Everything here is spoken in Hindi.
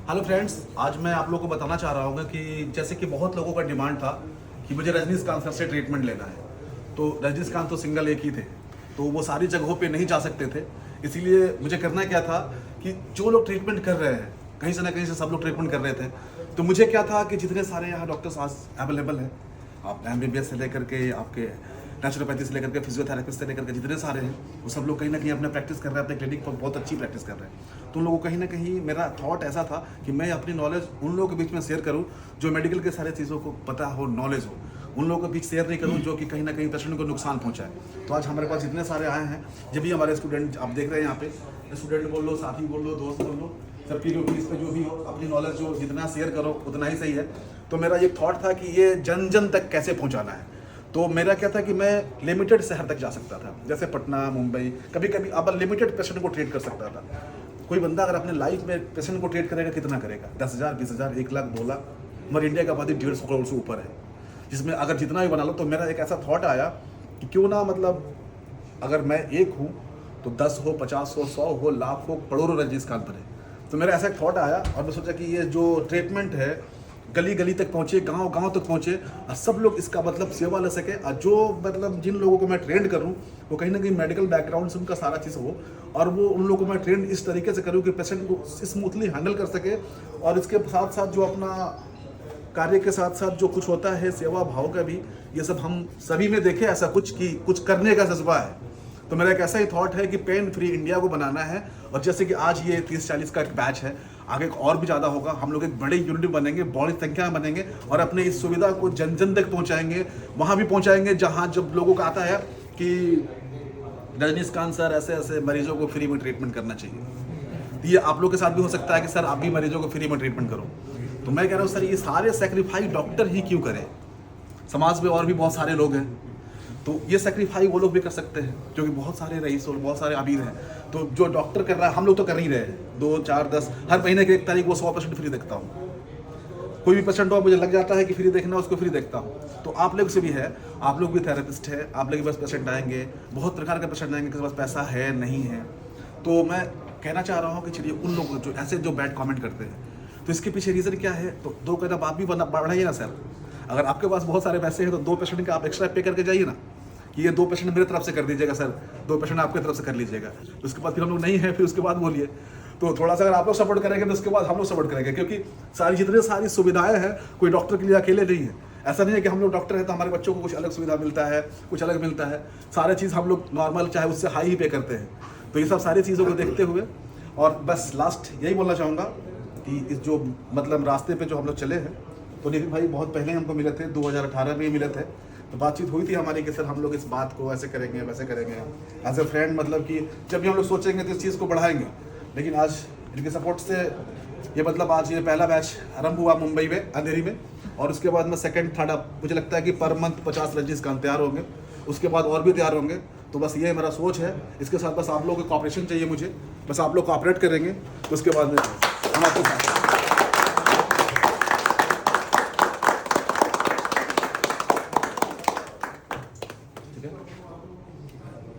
हेलो फ्रेंड्स, आज मैं आप लोगों को बताना चाह रहा हूँ कि जैसे कि बहुत लोगों का डिमांड था कि मुझे रजनीकांत सर से ट्रीटमेंट लेना है। तो रजनीकांत तो सिंगल एक ही थे, तो वो सारी जगहों पे नहीं जा सकते थे। इसीलिए मुझे करना क्या था कि जो लोग ट्रीटमेंट कर रहे हैं, कहीं से ना कहीं से सब लोग ट्रीटमेंट कर रहे थे, तो मुझे क्या था कि जितने सारे यहाँ डॉक्टर्स आज अवेलेबल हैं, आप MBBS से लेकर के आपके नेचुरोपैथी से लेकर के फिजियोथेरेपिस्ट से लेकर के जितने सारे हैं, वो सब लोग कहीं ना कहीं अपने प्रैक्टिस कर रहे हैं, अपने क्लिनिक पर बहुत अच्छी प्रैक्टिस कर रहे हैं। तो उन लोगों को कहीं ना कहीं मेरा थॉट ऐसा था कि मैं अपनी नॉलेज उन लोगों के बीच में शेयर करूं जो मेडिकल के सारे चीज़ों को पता हो, नॉलेज हो। उन लोगों के बीच शेयर नहीं करूं जो कि कहीं ना कहीं पेशेंट को नुकसान पहुंचाए। तो आज हमारे पास जितने सारे आए हैं, जब भी हमारे स्टूडेंट आप देख रहे हैं यहाँ पे, स्टूडेंट बोल लो, साथी बोल लो, दोस्त बोल लो, सबकी जो भी इस पर जो भी हो, अपनी नॉलेज जो जितना शेयर करो उतना ही सही है। तो मेरा एक थॉट था कि ये जन जन तक कैसे पहुँचाना है। तो मेरा क्या था कि मैं लिमिटेड शहर तक जा सकता था, जैसे पटना, मुंबई, कभी कभी अब लिमिटेड पेशेंट को ट्रीट कर सकता था। कोई बंदा अगर अपने लाइफ में पेशेंट को ट्रीट करेगा, कितना करेगा? 10,000, 20,000, 1 लाख, 2 लाख। हमारे इंडिया का आबादी 150 करोड़ से ऊपर है, जिसमें अगर जितना भी बना लो। तो मेरा एक ऐसा थॉट आया कि क्यों ना, मतलब अगर मैं एक हूँ तो 10 हो, 50 हो, 100 हो, लाख हो, करोड़ों रजनीकांत बने। तो मेरा ऐसा एक थॉट आया और मैं सोचा कि ये जो ट्रीटमेंट है गली गली तक पहुँचे, गांव गांव तक पहुँचे और सब लोग इसका मतलब सेवा ले सके। और जो मतलब जिन लोगों को मैं ट्रेंड करूँ वो कहीं ना कहीं मेडिकल बैकग्राउंड से उनका सारा चीज़ हो, और वो उन लोगों को मैं ट्रेंड इस तरीके से करूँ कि पेशेंट को स्मूथली हैंडल कर सके। और इसके साथ साथ जो अपना कार्य के साथ साथ जो कुछ होता है सेवा भाव का भी, ये सब हम सभी में देखें ऐसा कुछ कि कुछ करने का जज्बा है। तो मेरा एक ऐसा ही थॉट है कि पेन फ्री इंडिया को बनाना है। और जैसे कि आज ये 30-40 का एक बैच है, आगे और भी ज़्यादा होगा। हम लोग एक बड़े यूनिट बनेंगे, बड़ी संख्या में बनेंगे और अपने इस सुविधा को जन जन तक पहुँचाएंगे। वहाँ भी पहुँचाएंगे जहाँ जब लोगों को आता है कि रजनीकांत सर ऐसे ऐसे मरीजों को फ्री में ट्रीटमेंट करना चाहिए। ये आप लोग के साथ भी हो सकता है कि सर आप भी मरीजों को फ्री में ट्रीटमेंट करो। तो मैं कह रहा हूँ सर, ये सारे सेक्रीफाइस डॉक्टर ही क्यों करें? समाज में और भी बहुत सारे लोग हैं, तो ये सेक्रीफाई वो लोग भी कर सकते हैं, क्योंकि बहुत सारे रईस और बहुत सारे अमीर हैं। तो जो डॉक्टर कर रहा है, हम लोग तो कर ही रहे हैं। 2, 4, 10 हर महीने की 1 तारीख वो 100% फ्री देखता हूँ। कोई भी पेशेंट हो, मुझे लग जाता है कि फ्री देखना, उसको फ्री देखता हूँ। तो आप लोग से भी है, आप लोग भी थेरेपिस्ट है, आप लोग के पास पेशेंट आएंगे, बहुत प्रकार के पेशेंट आएंगे, किसी के पास पैसा है नहीं है। तो मैं कहना चाह रहा हूँ कि चलिए उन लोगों जो ऐसे जो बैड कमेंट करते हैं, तो इसके पीछे रीज़न क्या है? तो 2 कदम आप भी बढ़ाइए ना सर। अगर आपके पास बहुत सारे पैसे हैं तो 2 पेशेंट का आप एक्स्ट्रा पे करके जाइए ना, कि ये 2 पेशेंट मेरे तरफ से कर दीजिएगा सर, 2 पेशेंट आपकी तरफ से कर लीजिएगा। उसके बाद फिर हम लोग नहीं है, फिर उसके बाद बोलिए। तो थोड़ा सा अगर आप लोग सपोर्ट करेंगे तो उसके बाद हम लोग सपोर्ट करेंगे, क्योंकि जितनी सारी सुविधाएं हैं, कोई डॉक्टर के लिए अकेले नहीं है। ऐसा नहीं है कि हम लोग डॉक्टर हैं तो हमारे बच्चों को कुछ अलग सुविधा मिलता है, कुछ अलग मिलता है। सारे चीज़ हम लोग नॉर्मल चाहे उससे हाई ही पे करते हैं। तो ये सब सारी चीज़ों को देखते हुए, और बस लास्ट यही बोलना चाहूँगा कि इस जो मतलब रास्ते पे जो हम लोग चले हैं, तो नितिन भाई बहुत पहले हमको मिले थे, 2018 में ही मिले थे। तो बातचीत हुई थी हमारी कि सर हम लोग इस बात को ऐसे करेंगे, वैसे करेंगे, एज ए फ्रेंड, मतलब कि जब भी हम लोग सोचेंगे तो इस चीज़ को बढ़ाएंगे। लेकिन आज इनके सपोर्ट से ये मतलब आज ये पहला बैच आरंभ हुआ मुंबई में, अंधेरी में, और उसके बाद में सेकंड, थर्ड, मुझे लगता है कि पर मंथ 50 रजनीकांत तैयार होंगे, उसके बाद और भी तैयार होंगे। तो बस ये मेरा सोच है। इसके साथ बस आप लोगों को कॉपरेशन चाहिए मुझे, बस आप लोग कॉपरेट करेंगे तो उसके बाद में हम आपको